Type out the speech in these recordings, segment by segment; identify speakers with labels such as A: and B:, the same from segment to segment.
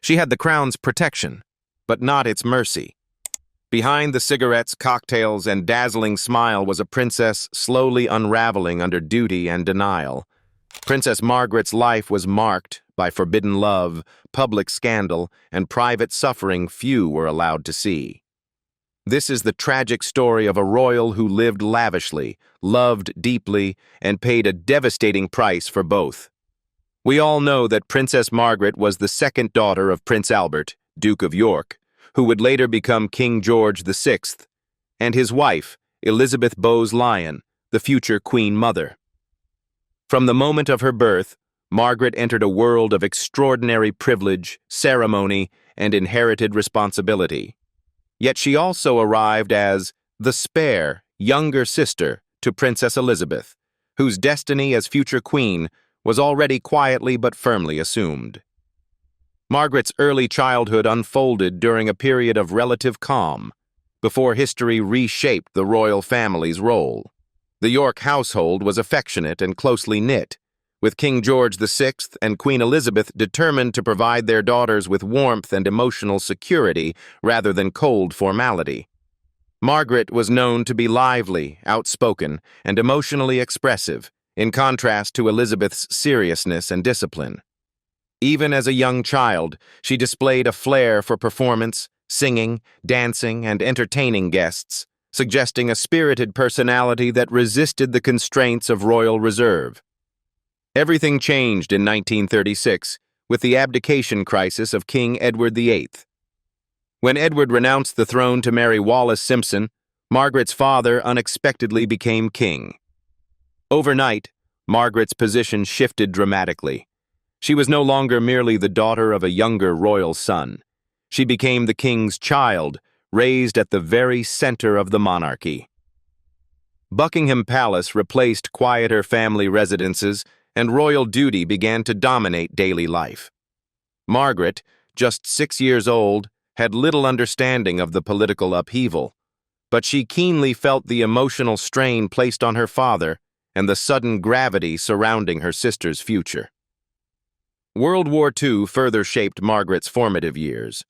A: She had the crown's protection, but not its mercy. Behind the cigarettes, cocktails, and dazzling smile was a princess slowly unraveling under duty and denial. Princess Margaret's life was marked by forbidden love, public scandal, and private suffering few were allowed to see. This is the tragic story of a royal who lived lavishly, loved deeply, and paid a devastating price for both. We all know that Princess Margaret was the second daughter of Prince Albert, Duke of York, who would later become King George VI, and his wife, Elizabeth Bowes-Lyon, the future Queen Mother. From the moment of her birth, Margaret entered a world of extraordinary privilege, ceremony, and inherited responsibility. Yet she also arrived as the spare, younger sister to Princess Elizabeth, whose destiny as future queen was already quietly but firmly assumed. Margaret's early childhood unfolded during a period of relative calm, before history reshaped the royal family's role. The York household was affectionate and closely knit, with King George VI and Queen Elizabeth determined to provide their daughters with warmth and emotional security rather than cold formality. Margaret was known to be lively, outspoken, and emotionally expressive, in contrast to Elizabeth's seriousness and discipline. Even as a young child, she displayed a flair for performance, singing, dancing, and entertaining guests, suggesting a spirited personality that resisted the constraints of royal reserve. Everything changed in 1936 with the abdication crisis of King Edward VIII. When Edward renounced the throne to marry Wallis Simpson, Margaret's father unexpectedly became king. Overnight, Margaret's position shifted dramatically. She was no longer merely the daughter of a younger royal son. She became the king's child, raised at the very center of the monarchy. Buckingham Palace replaced quieter family residences, and royal duty began to dominate daily life. Margaret, just 6 years old, had little understanding of the political upheaval, but she keenly felt the emotional strain placed on her father and the sudden gravity surrounding her sister's future. World War II further shaped Margaret's formative years.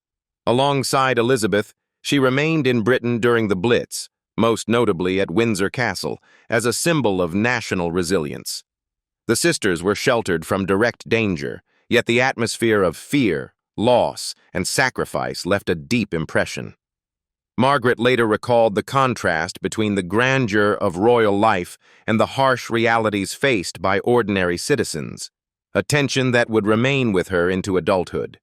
A: Alongside Elizabeth, she remained in Britain during the Blitz, most notably at Windsor Castle, as a symbol of national resilience. The sisters were sheltered from direct danger, yet the atmosphere of fear, loss, and sacrifice left a deep impression. Margaret later recalled the contrast between the grandeur of royal life and the harsh realities faced by ordinary citizens, a tension that would remain with her into adulthood.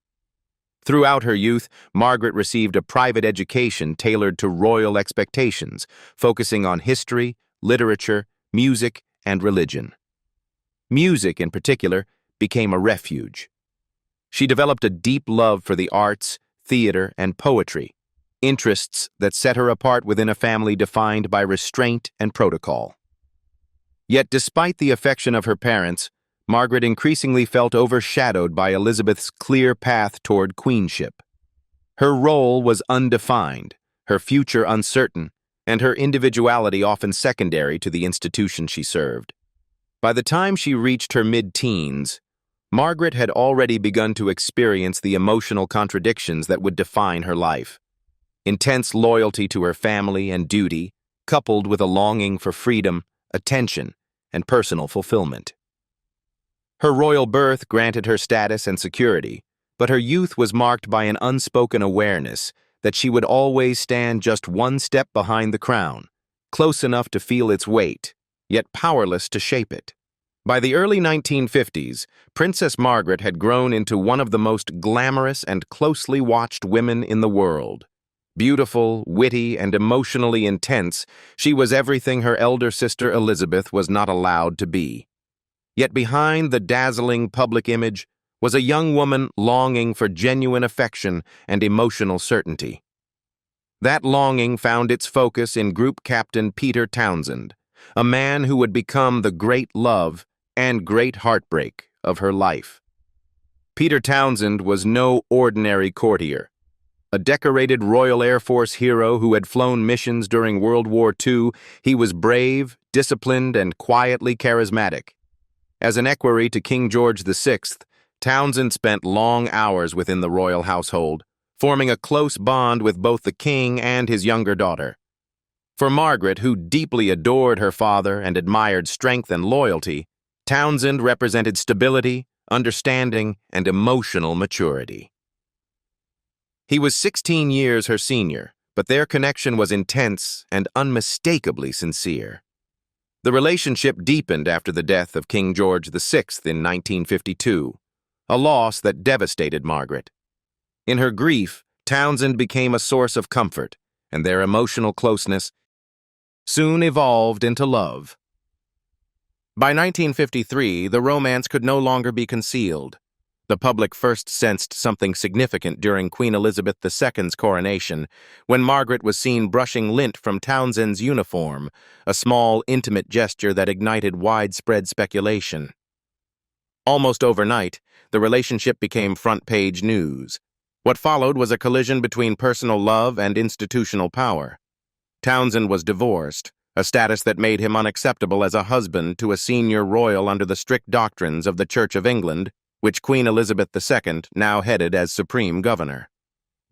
A: Throughout her youth, Margaret received a private education tailored to royal expectations, focusing on history, literature, music, and religion. Music, in particular, became a refuge. She developed a deep love for the arts, theater, and poetry, interests that set her apart within a family defined by restraint and protocol. Yet despite the affection of her parents, Margaret increasingly felt overshadowed by Elizabeth's clear path toward queenship. Her role was undefined, her future uncertain, and her individuality often secondary to the institution she served. By the time she reached her mid-teens, Margaret had already begun to experience the emotional contradictions that would define her life. Intense loyalty to her family and duty, coupled with a longing for freedom, attention, and personal fulfillment. Her royal birth granted her status and security, but her youth was marked by an unspoken awareness that she would always stand just one step behind the crown, close enough to feel its weight, yet powerless to shape it. By the early 1950s, Princess Margaret had grown into one of the most glamorous and closely watched women in the world. Beautiful, witty, and emotionally intense, she was everything her elder sister Elizabeth was not allowed to be. Yet behind the dazzling public image was a young woman longing for genuine affection and emotional certainty. That longing found its focus in Group Captain Peter Townsend, a man who would become the great love and great heartbreak of her life. Peter Townsend was no ordinary courtier. A decorated Royal Air Force hero who had flown missions during World War II, he was brave, disciplined, and quietly charismatic. As an equerry to King George VI, Townsend spent long hours within the royal household, forming a close bond with both the king and his younger daughter. For Margaret, who deeply adored her father and admired strength and loyalty, Townsend represented stability, understanding, and emotional maturity. He was 16 years her senior, but their connection was intense and unmistakably sincere. The relationship deepened after the death of King George VI in 1952, a loss that devastated Margaret. In her grief, Townsend became a source of comfort, and their emotional closeness soon evolved into love. By 1953, the romance could no longer be concealed. The public first sensed something significant during Queen Elizabeth II's coronation, when Margaret was seen brushing lint from Townsend's uniform, a small, intimate gesture that ignited widespread speculation. Almost overnight, the relationship became front-page news. What followed was a collision between personal love and institutional power. Townsend was divorced, a status that made him unacceptable as a husband to a senior royal under the strict doctrines of the Church of England, which Queen Elizabeth II now headed as Supreme Governor.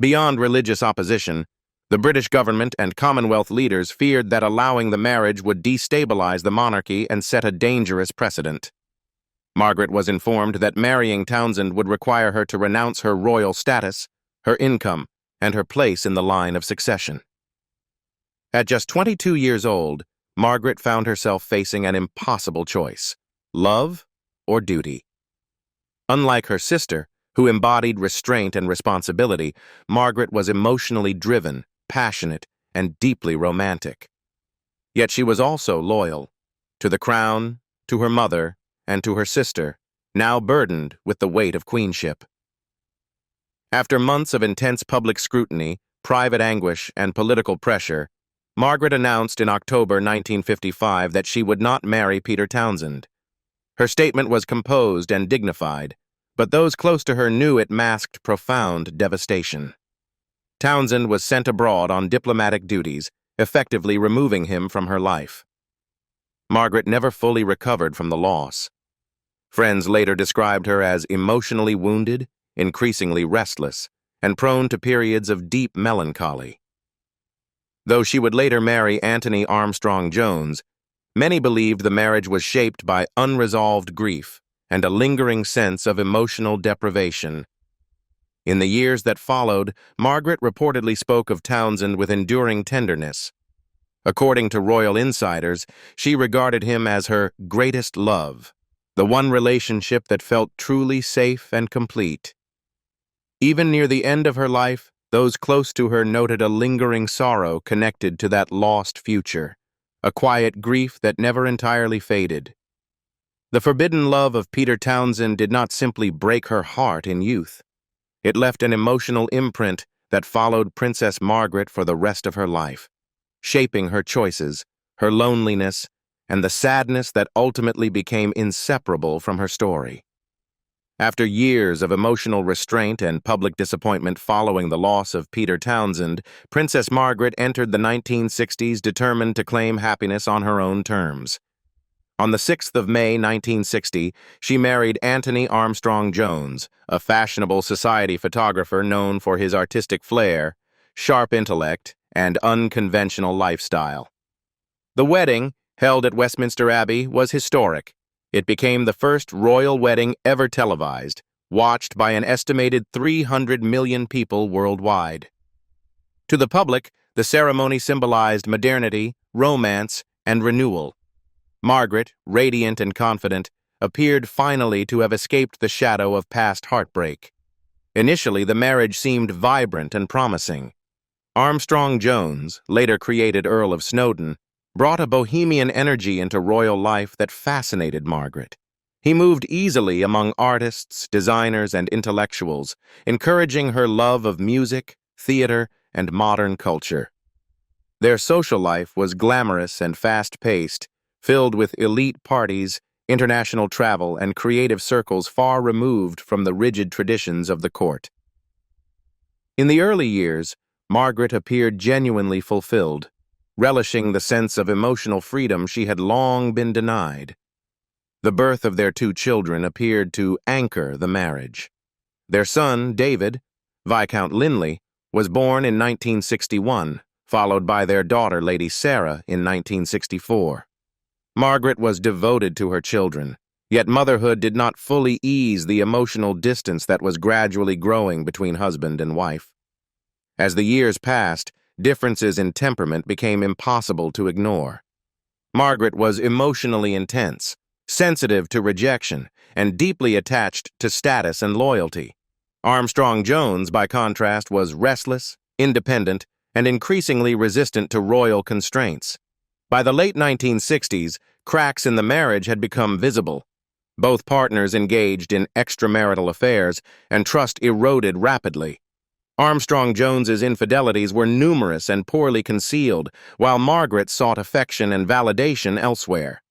A: Beyond religious opposition, the British government and Commonwealth leaders feared that allowing the marriage would destabilize the monarchy and set a dangerous precedent. Margaret was informed that marrying Townsend would require her to renounce her royal status, her income, and her place in the line of succession. At just 22 years old, Margaret found herself facing an impossible choice: love or duty. Unlike her sister, who embodied restraint and responsibility, Margaret was emotionally driven, passionate, and deeply romantic. Yet she was also loyal to the crown, to her mother, and to her sister, now burdened with the weight of queenship. After months of intense public scrutiny, private anguish, and political pressure, Margaret announced in October 1955 that she would not marry Peter Townsend. Her statement was composed and dignified, but those close to her knew it masked profound devastation. Townsend was sent abroad on diplomatic duties, effectively removing him from her life. Margaret never fully recovered from the loss. Friends later described her as emotionally wounded, increasingly restless, and prone to periods of deep melancholy. Though she would later marry Anthony Armstrong Jones, many believed the marriage was shaped by unresolved grief and a lingering sense of emotional deprivation. In the years that followed, Margaret reportedly spoke of Townsend with enduring tenderness. According to royal insiders, she regarded him as her greatest love, the one relationship that felt truly safe and complete. Even near the end of her life, those close to her noted a lingering sorrow connected to that lost future, a quiet grief that never entirely faded. The forbidden love of Peter Townsend did not simply break her heart in youth. It left an emotional imprint that followed Princess Margaret for the rest of her life, shaping her choices, her loneliness, and the sadness that ultimately became inseparable from her story. After years of emotional restraint and public disappointment following the loss of Peter Townsend, Princess Margaret entered the 1960s determined to claim happiness on her own terms. On the 6th of May 1960, she married Anthony Armstrong Jones, a fashionable society photographer known for his artistic flair, sharp intellect, and unconventional lifestyle. The wedding, held at Westminster Abbey, was historic. It became the first royal wedding ever televised, watched by an estimated 300 million people worldwide. To the public, the ceremony symbolized modernity, romance, and renewal. Margaret, radiant and confident, appeared finally to have escaped the shadow of past heartbreak. Initially, the marriage seemed vibrant and promising. Armstrong Jones, later created Earl of Snowdon, brought a bohemian energy into royal life that fascinated Margaret. He moved easily among artists, designers, and intellectuals, encouraging her love of music, theater, and modern culture. Their social life was glamorous and fast-paced, filled with elite parties, international travel, and creative circles far removed from the rigid traditions of the court. In the early years, Margaret appeared genuinely fulfilled, relishing the sense of emotional freedom she had long been denied. The birth of their two children appeared to anchor the marriage. Their son, David, Viscount Linley, was born in 1961, followed by their daughter, Lady Sarah, in 1964. Margaret was devoted to her children, yet motherhood did not fully ease the emotional distance that was gradually growing between husband and wife. As the years passed, differences in temperament became impossible to ignore. Margaret was emotionally intense, sensitive to rejection, and deeply attached to status and loyalty. Armstrong Jones, by contrast, was restless, independent, and increasingly resistant to royal constraints. By the late 1960s, cracks in the marriage had become visible. Both partners engaged in extramarital affairs, and trust eroded rapidly. Armstrong Jones's infidelities were numerous and poorly concealed, while Margaret sought affection and validation elsewhere.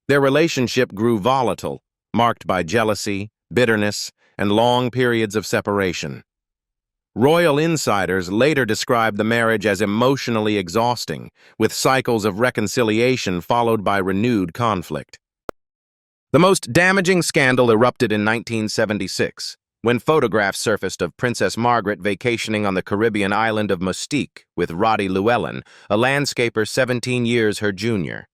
A: Their relationship grew volatile, marked by jealousy, bitterness, and long periods of separation. Royal insiders later described the marriage as emotionally exhausting, with cycles of reconciliation followed by renewed conflict. The most damaging scandal erupted in 1976, when photographs surfaced of Princess Margaret vacationing on the Caribbean island of Mustique with Roddy Llewellyn, a landscaper 17 years her junior.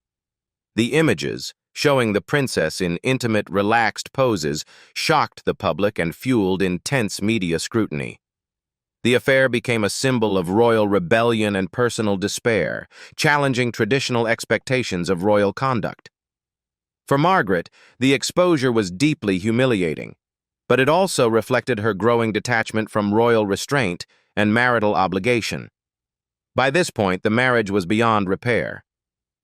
A: The images, showing the princess in intimate, relaxed poses, shocked the public and fueled intense media scrutiny. The affair became a symbol of royal rebellion and personal despair, challenging traditional expectations of royal conduct. For Margaret, the exposure was deeply humiliating, but it also reflected her growing detachment from royal restraint and marital obligation. By this point, the marriage was beyond repair.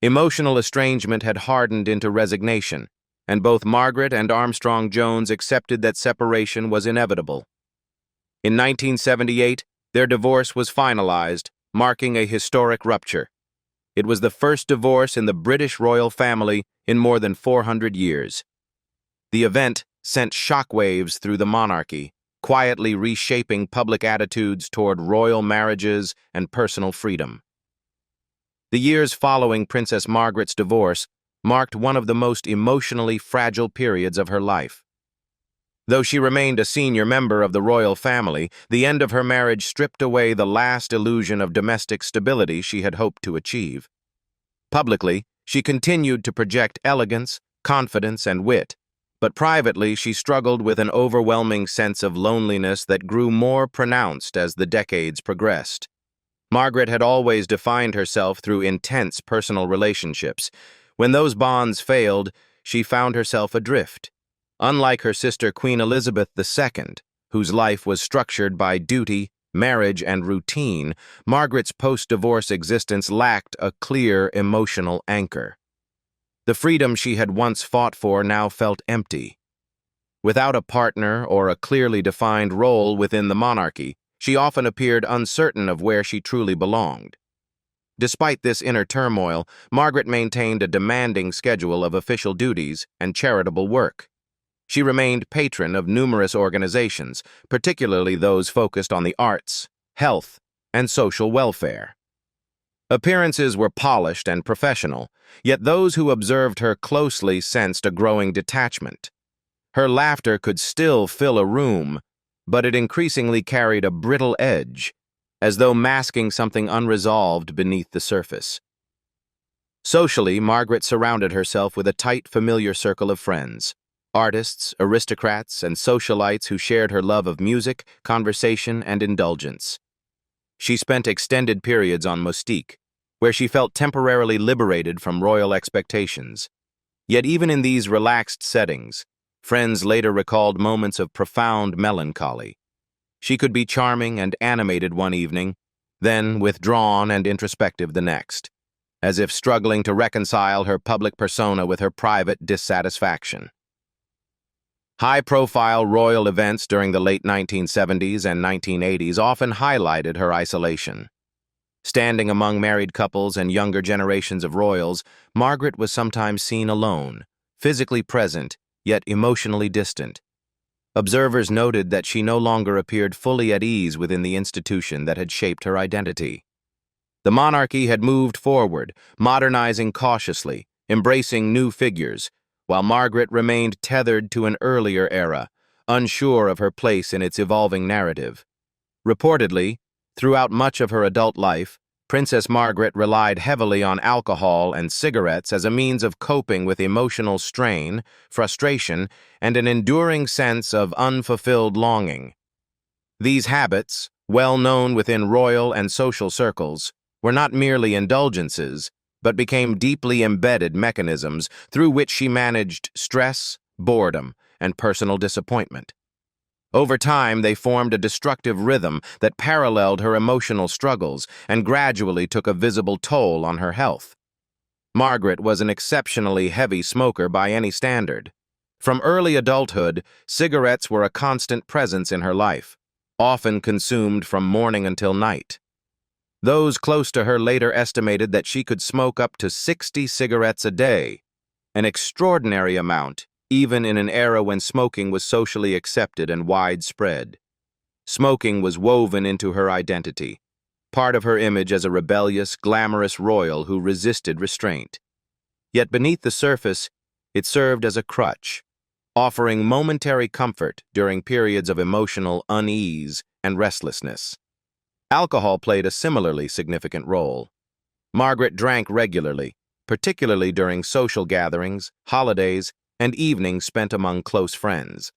A: Emotional estrangement had hardened into resignation, and both Margaret and Armstrong Jones accepted that separation was inevitable. In 1978, their divorce was finalized, marking a historic rupture. It was the first divorce in the British royal family in more than 400 years. The event sent shockwaves through the monarchy, quietly reshaping public attitudes toward royal marriages and personal freedom. The years following Princess Margaret's divorce marked one of the most emotionally fragile periods of her life. Though she remained a senior member of the royal family, the end of her marriage stripped away the last illusion of domestic stability she had hoped to achieve. Publicly, she continued to project elegance, confidence, and wit, but privately she struggled with an overwhelming sense of loneliness that grew more pronounced as the decades progressed. Margaret had always defined herself through intense personal relationships. When those bonds failed, she found herself adrift. Unlike her sister Queen Elizabeth II, whose life was structured by duty, marriage, and routine, Margaret's post-divorce existence lacked a clear emotional anchor. The freedom she had once fought for now felt empty. Without a partner or a clearly defined role within the monarchy, she often appeared uncertain of where she truly belonged. Despite this inner turmoil, Margaret maintained a demanding schedule of official duties and charitable work. She remained patron of numerous organizations, particularly those focused on the arts, health, and social welfare. Appearances were polished and professional, yet those who observed her closely sensed a growing detachment. Her laughter could still fill a room, but it increasingly carried a brittle edge, as though masking something unresolved beneath the surface. Socially, Margaret surrounded herself with a tight, familiar circle of friends. Artists, aristocrats, and socialites who shared her love of music, conversation, and indulgence. She spent extended periods on Mustique, where she felt temporarily liberated from royal expectations. Yet even in these relaxed settings, friends later recalled moments of profound melancholy. She could be charming and animated one evening, then withdrawn and introspective the next, as if struggling to reconcile her public persona with her private dissatisfaction. High-profile royal events during the late 1970s and 1980s often highlighted her isolation. Standing among married couples and younger generations of royals, Margaret was sometimes seen alone, physically present, yet emotionally distant. Observers noted that she no longer appeared fully at ease within the institution that had shaped her identity. The monarchy had moved forward, modernizing cautiously, embracing new figures, while Margaret remained tethered to an earlier era, unsure of her place in its evolving narrative. Reportedly, throughout much of her adult life, Princess Margaret relied heavily on alcohol and cigarettes as a means of coping with emotional strain, frustration, and an enduring sense of unfulfilled longing. These habits, well known within royal and social circles, were not merely indulgences, but became deeply embedded mechanisms through which she managed stress, boredom, and personal disappointment. Over time, they formed a destructive rhythm that paralleled her emotional struggles and gradually took a visible toll on her health. Margaret was an exceptionally heavy smoker by any standard. From early adulthood, cigarettes were a constant presence in her life, often consumed from morning until night. Those close to her later estimated that she could smoke up to 60 cigarettes a day, an extraordinary amount, even in an era when smoking was socially accepted and widespread. Smoking was woven into her identity, part of her image as a rebellious, glamorous royal who resisted restraint. Yet beneath the surface, it served as a crutch, offering momentary comfort during periods of emotional unease and restlessness. Alcohol played a similarly significant role. Margaret drank regularly, particularly during social gatherings, holidays, and evenings spent among close friends.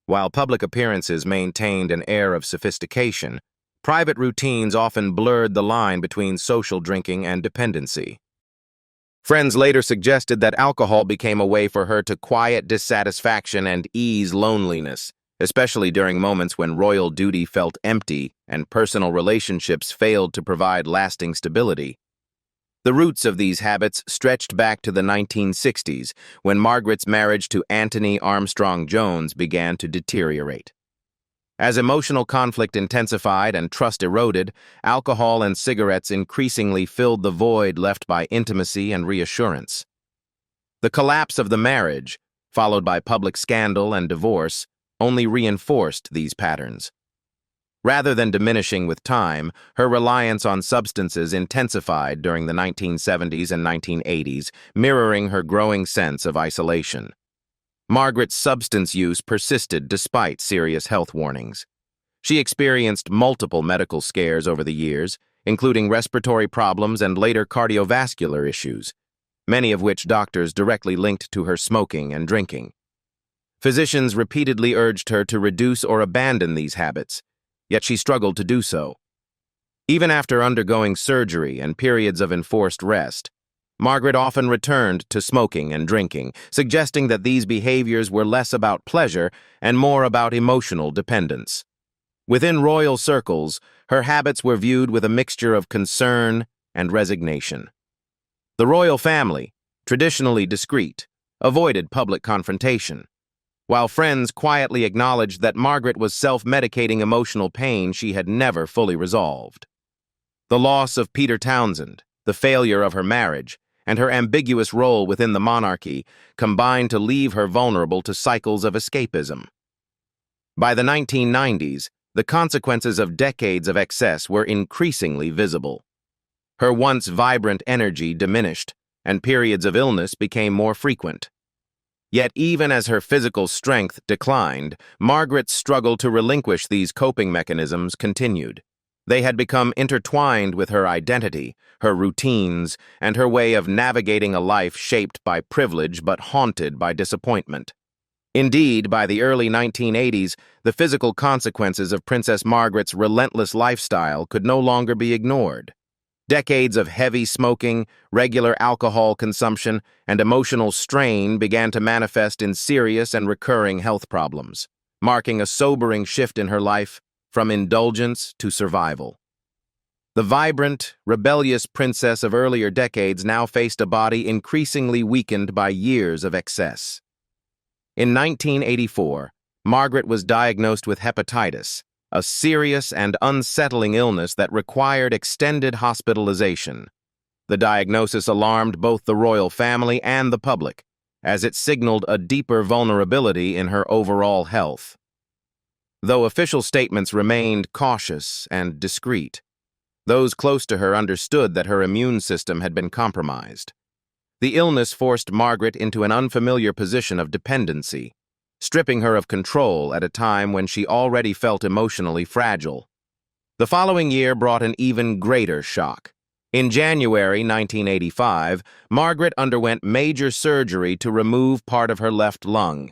A: While public appearances maintained an air of sophistication, private routines often blurred the line between social drinking and dependency. Friends later suggested that alcohol became a way for her to quiet dissatisfaction and ease loneliness, especially during moments when royal duty felt empty and personal relationships failed to provide lasting stability. The roots of these habits stretched back to the 1960s, when Margaret's marriage to Anthony Armstrong Jones began to deteriorate. As emotional conflict intensified and trust eroded, alcohol and cigarettes increasingly filled the void left by intimacy and reassurance. The collapse of the marriage, followed by public scandal and divorce, only reinforced these patterns. Rather than diminishing with time, her reliance on substances intensified during the 1970s and 1980s, mirroring her growing sense of isolation. Margaret's substance use persisted despite serious health warnings. She experienced multiple medical scares over the years, including respiratory problems and later cardiovascular issues, many of which doctors directly linked to her smoking and drinking. Physicians repeatedly urged her to reduce or abandon these habits, yet she struggled to do so. Even after undergoing surgery and periods of enforced rest, Margaret often returned to smoking and drinking, suggesting that these behaviors were less about pleasure and more about emotional dependence. Within royal circles, her habits were viewed with a mixture of concern and resignation. The royal family, traditionally discreet, avoided public confrontation, while friends quietly acknowledged that Margaret was self-medicating emotional pain she had never fully resolved. The loss of Peter Townsend, the failure of her marriage, and her ambiguous role within the monarchy combined to leave her vulnerable to cycles of escapism. By the 1990s, the consequences of decades of excess were increasingly visible. Her once vibrant energy diminished, and periods of illness became more frequent. Yet even as her physical strength declined, Margaret's struggle to relinquish these coping mechanisms continued. They had become intertwined with her identity, her routines, and her way of navigating a life shaped by privilege but haunted by disappointment. Indeed, by the early 1980s, the physical consequences of Princess Margaret's relentless lifestyle could no longer be ignored. Decades of heavy smoking, regular alcohol consumption, and emotional strain began to manifest in serious and recurring health problems, marking a sobering shift in her life from indulgence to survival. The vibrant, rebellious princess of earlier decades now faced a body increasingly weakened by years of excess. In 1984, Margaret was diagnosed with hepatitis, a serious and unsettling illness that required extended hospitalization. The diagnosis alarmed both the royal family and the public, as it signaled a deeper vulnerability in her overall health. Though official statements remained cautious and discreet, those close to her understood that her immune system had been compromised. The illness forced Margaret into an unfamiliar position of dependency, stripping her of control at a time when she already felt emotionally fragile. The following year brought an even greater shock. In January 1985, Margaret underwent major surgery to remove part of her left lung.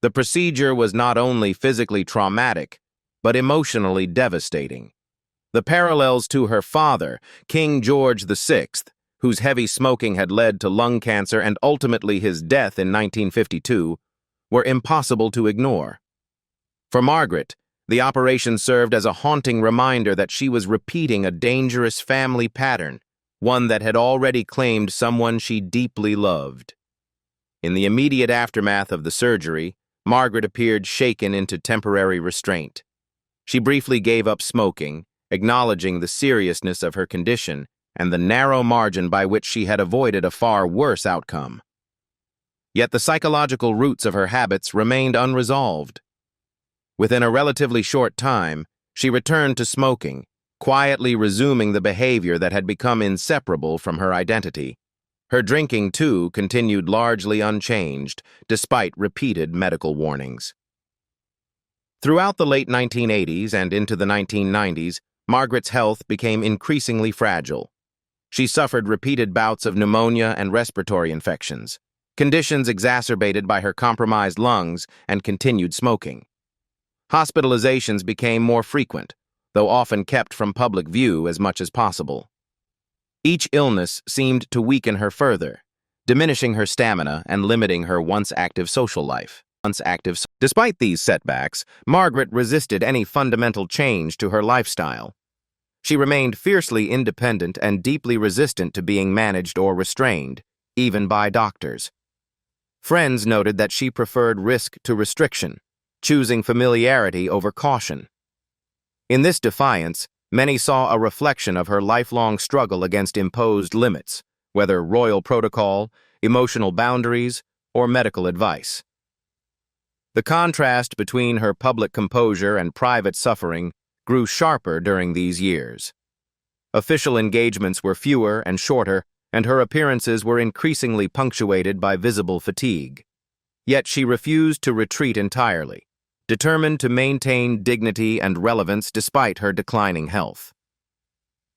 A: The procedure was not only physically traumatic, but emotionally devastating. The parallels to her father, King George VI, whose heavy smoking had led to lung cancer and ultimately his death in 1952, were impossible to ignore. For Margaret, the operation served as a haunting reminder that she was repeating a dangerous family pattern, one that had already claimed someone she deeply loved. In the immediate aftermath of the surgery, Margaret appeared shaken into temporary restraint. She briefly gave up smoking, acknowledging the seriousness of her condition and the narrow margin by which she had avoided a far worse outcome. Yet the psychological roots of her habits remained unresolved. Within a relatively short time, she returned to smoking, quietly resuming the behavior that had become inseparable from her identity. Her drinking, too, continued largely unchanged, despite repeated medical warnings. Throughout the late 1980s and into the 1990s, Margaret's health became increasingly fragile. She suffered repeated bouts of pneumonia and respiratory infections, conditions exacerbated by her compromised lungs and continued smoking. Hospitalizations became more frequent, though often kept from public view as much as possible. Each illness seemed to weaken her further, diminishing her stamina and limiting her once active social life. Despite these setbacks, Margaret resisted any fundamental change to her lifestyle. She remained fiercely independent and deeply resistant to being managed or restrained, even by doctors. Friends noted that she preferred risk to restriction, choosing familiarity over caution. In this defiance, many saw a reflection of her lifelong struggle against imposed limits, whether royal protocol, emotional boundaries, or medical advice. The contrast between her public composure and private suffering grew sharper during these years. Official engagements were fewer and shorter, and her appearances were increasingly punctuated by visible fatigue. Yet she refused to retreat entirely, determined to maintain dignity and relevance despite her declining health.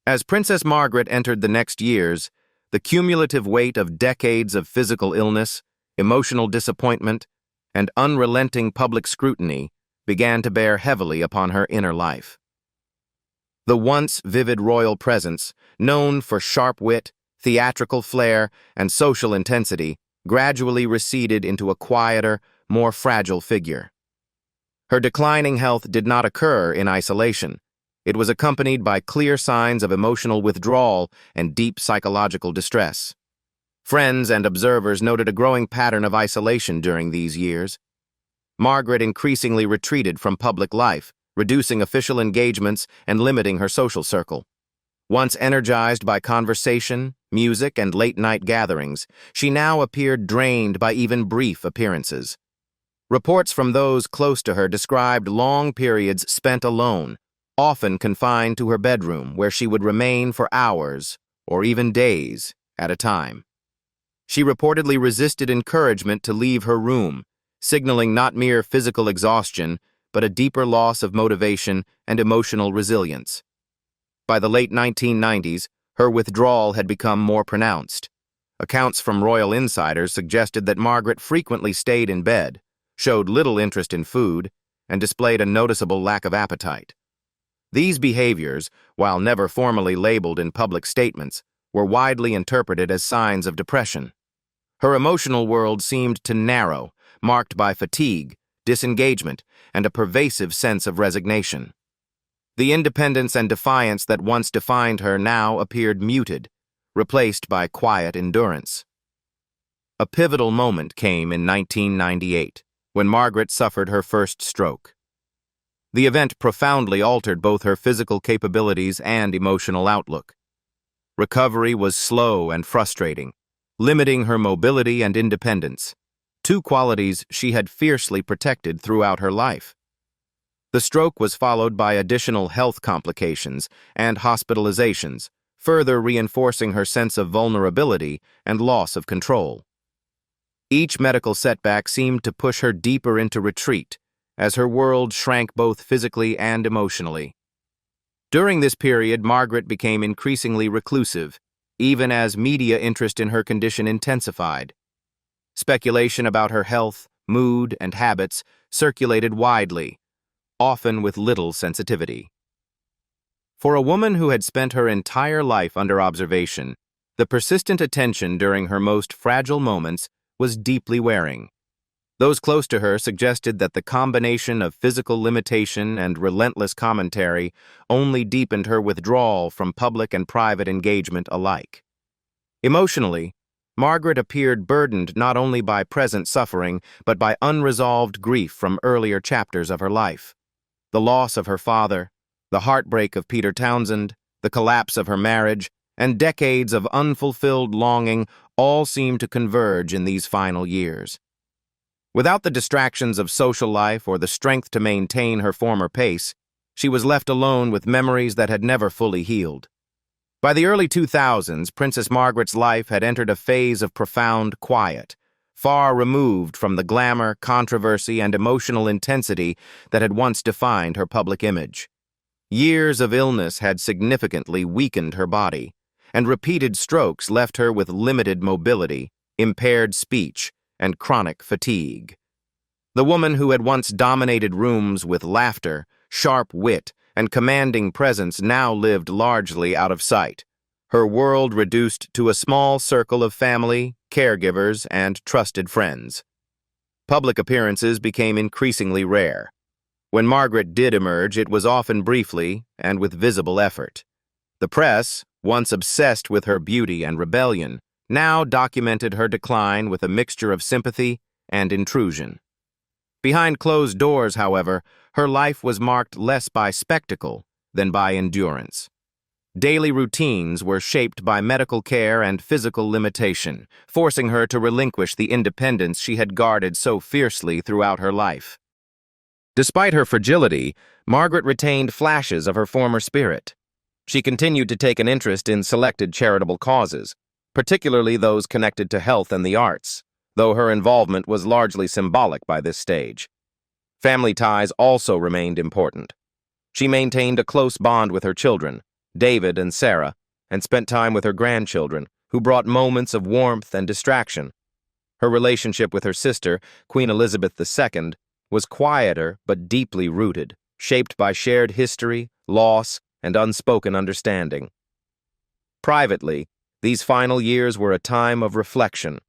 A: As Princess Margaret entered the next years, the cumulative weight of decades of physical illness, emotional disappointment, and unrelenting public scrutiny began to bear heavily upon her inner life. The once vivid royal presence, known for sharp wit, theatrical flair, and social intensity, gradually receded into a quieter, more fragile figure. Her declining health did not occur in isolation. It was accompanied by clear signs of emotional withdrawal and deep psychological distress. Friends and observers noted a growing pattern of isolation during these years. Margaret increasingly retreated from public life, reducing official engagements and limiting her social circle. Once energized by conversation, music, and late-night gatherings, she now appeared drained by even brief appearances. Reports from those close to her described long periods spent alone, often confined to her bedroom, where she would remain for hours, or even days, at a time. She reportedly resisted encouragement to leave her room, signaling not mere physical exhaustion, but a deeper loss of motivation and emotional resilience. By the late 1990s, her withdrawal had become more pronounced. Accounts from royal insiders suggested that Margaret frequently stayed in bed, showed little interest in food, and displayed a noticeable lack of appetite. These behaviors, while never formally labeled in public statements, were widely interpreted as signs of depression. Her emotional world seemed to narrow, marked by fatigue, disengagement, and a pervasive sense of resignation. The independence and defiance that once defined her now appeared muted, replaced by quiet endurance. A pivotal moment came in 1998, when Margaret suffered her first stroke. The event profoundly altered both her physical capabilities and emotional outlook. Recovery was slow and frustrating, limiting her mobility and independence, two qualities she had fiercely protected throughout her life. The stroke was followed by additional health complications and hospitalizations, further reinforcing her sense of vulnerability and loss of control. Each medical setback seemed to push her deeper into retreat, as her world shrank both physically and emotionally. During this period, Margaret became increasingly reclusive, even as media interest in her condition intensified. Speculation about her health, mood, and habits circulated widely, often with little sensitivity. For a woman who had spent her entire life under observation, the persistent attention during her most fragile moments was deeply wearing. Those close to her suggested that the combination of physical limitation and relentless commentary only deepened her withdrawal from public and private engagement alike. Emotionally, Margaret appeared burdened not only by present suffering, but by unresolved grief from earlier chapters of her life. The loss of her father, the heartbreak of Peter Townsend, the collapse of her marriage, and decades of unfulfilled longing all seemed to converge in these final years. Without the distractions of social life or the strength to maintain her former pace, she was left alone with memories that had never fully healed. By the early 2000s, Princess Margaret's life had entered a phase of profound quiet, far removed from the glamour, controversy, and emotional intensity that had once defined her public image. Years of illness had significantly weakened her body, and repeated strokes left her with limited mobility, impaired speech, and chronic fatigue. The woman who had once dominated rooms with laughter, sharp wit, and commanding presence now lived largely out of sight, her world reduced to a small circle of family, caregivers, and trusted friends. Public appearances became increasingly rare. When Margaret did emerge, it was often briefly and with visible effort. The press, once obsessed with her beauty and rebellion, now documented her decline with a mixture of sympathy and intrusion. Behind closed doors, however, her life was marked less by spectacle than by endurance. Daily routines were shaped by medical care and physical limitation, forcing her to relinquish the independence she had guarded so fiercely throughout her life. Despite her fragility, Margaret retained flashes of her former spirit. She continued to take an interest in selected charitable causes, particularly those connected to health and the arts, though her involvement was largely symbolic by this stage. Family ties also remained important. She maintained a close bond with her children, David and Sarah, and spent time with her grandchildren, who brought moments of warmth and distraction. Her relationship with her sister, Queen Elizabeth II, was quieter but deeply rooted, shaped by shared history, loss, and unspoken understanding. Privately, these final years were a time of reflection.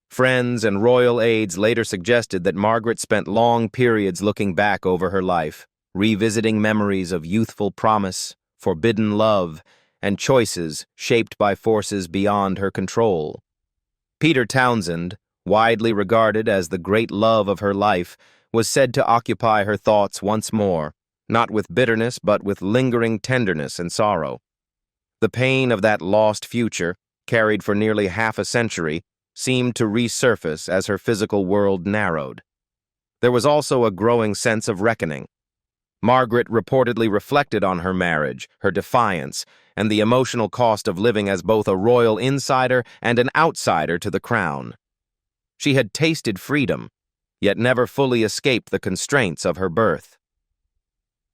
A: Friends and royal aides later suggested that Margaret spent long periods looking back over her life, revisiting memories of youthful promise, forbidden love, and choices shaped by forces beyond her control. Peter Townsend, widely regarded as the great love of her life, was said to occupy her thoughts once more, not with bitterness but with lingering tenderness and sorrow. The pain of that lost future, carried for nearly half a century, seemed to resurface as her physical world narrowed. There was also a growing sense of reckoning. Margaret reportedly reflected on her marriage, her defiance, and the emotional cost of living as both a royal insider and an outsider to the crown. She had tasted freedom, yet never fully escaped the constraints of her birth.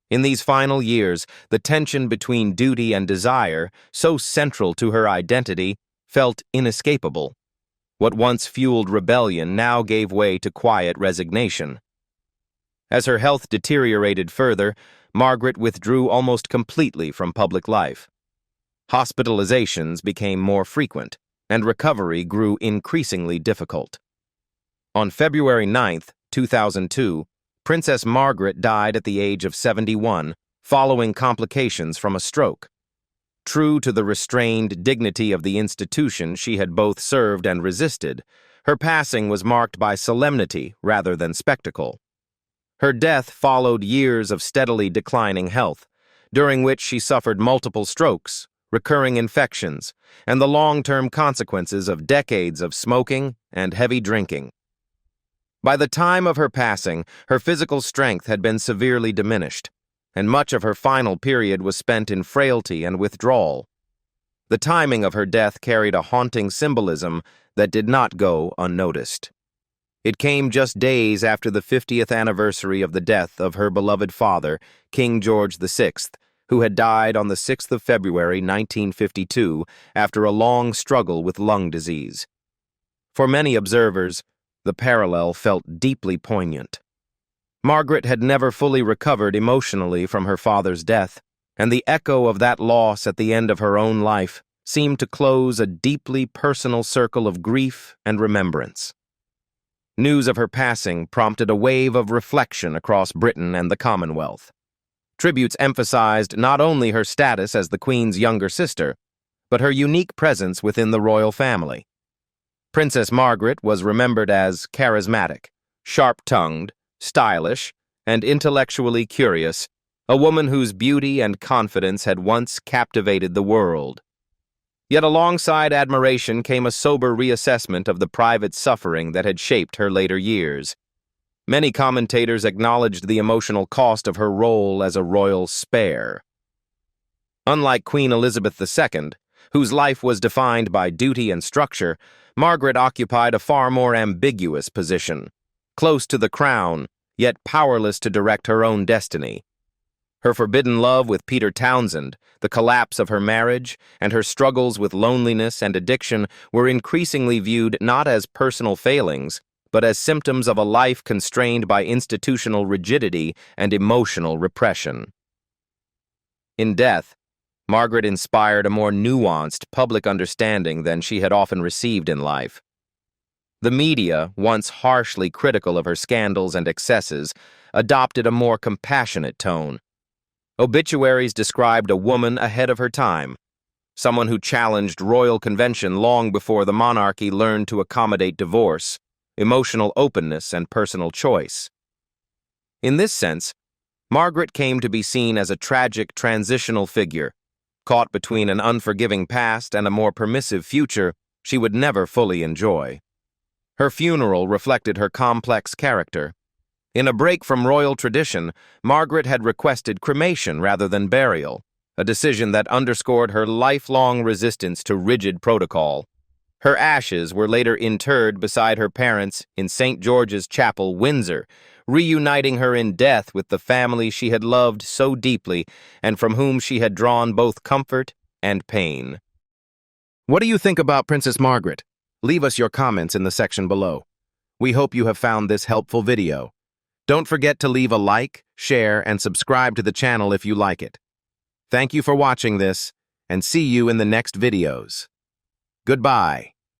A: In these final years, the tension between duty and desire, so central to her identity, felt inescapable. What once fueled rebellion now gave way to quiet resignation. As her health deteriorated further, Margaret withdrew almost completely from public life. Hospitalizations became more frequent, and recovery grew increasingly difficult. On February 9, 2002, Princess Margaret died at the age of 71, following complications from a stroke. True to the restrained dignity of the institution she had both served and resisted, her passing was marked by solemnity rather than spectacle. Her death followed years of steadily declining health, during which she suffered multiple strokes, recurring infections, and the long-term consequences of decades of smoking and heavy drinking. By the time of her passing, her physical strength had been severely diminished, and much of her final period was spent in frailty and withdrawal. The timing of her death carried a haunting symbolism that did not go unnoticed. It came just days after the 50th anniversary of the death of her beloved father, King George VI, who had died on the 6th of February, 1952, after a long struggle with lung disease. For many observers, the parallel felt deeply poignant. Margaret had never fully recovered emotionally from her father's death, and the echo of that loss at the end of her own life seemed to close a deeply personal circle of grief and remembrance. News of her passing prompted a wave of reflection across Britain and the Commonwealth. Tributes emphasized not only her status as the Queen's younger sister, but her unique presence within the royal family. Princess Margaret was remembered as charismatic, sharp-tongued, stylish, and intellectually curious, a woman whose beauty and confidence had once captivated the world. Yet alongside admiration came a sober reassessment of the private suffering that had shaped her later years. Many commentators acknowledged the emotional cost of her role as a royal spare. Unlike Queen Elizabeth II, whose life was defined by duty and structure, Margaret occupied a far more ambiguous position, close to the crown, yet powerless to direct her own destiny. Her forbidden love with Peter Townsend, the collapse of her marriage, and her struggles with loneliness and addiction were increasingly viewed not as personal failings, but as symptoms of a life constrained by institutional rigidity and emotional repression. In death, Margaret inspired a more nuanced public understanding than she had often received in life. The media, once harshly critical of her scandals and excesses, adopted a more compassionate tone. Obituaries described a woman ahead of her time, someone who challenged royal convention long before the monarchy learned to accommodate divorce, emotional openness, and personal choice. In this sense, Margaret came to be seen as a tragic transitional figure, caught between an unforgiving past and a more permissive future she would never fully enjoy. Her funeral reflected her complex character. In a break from royal tradition, Margaret had requested cremation rather than burial, a decision that underscored her lifelong resistance to rigid protocol. Her ashes were later interred beside her parents in St. George's Chapel, Windsor, reuniting her in death with the family she had loved so deeply and from whom she had drawn both comfort and pain. What do you think about Princess Margaret? Leave us your comments in the section below. We hope you have found this helpful video. Don't forget to leave a like, share, and subscribe to the channel if you like it. Thank you for watching this, and see you in the next videos. Goodbye.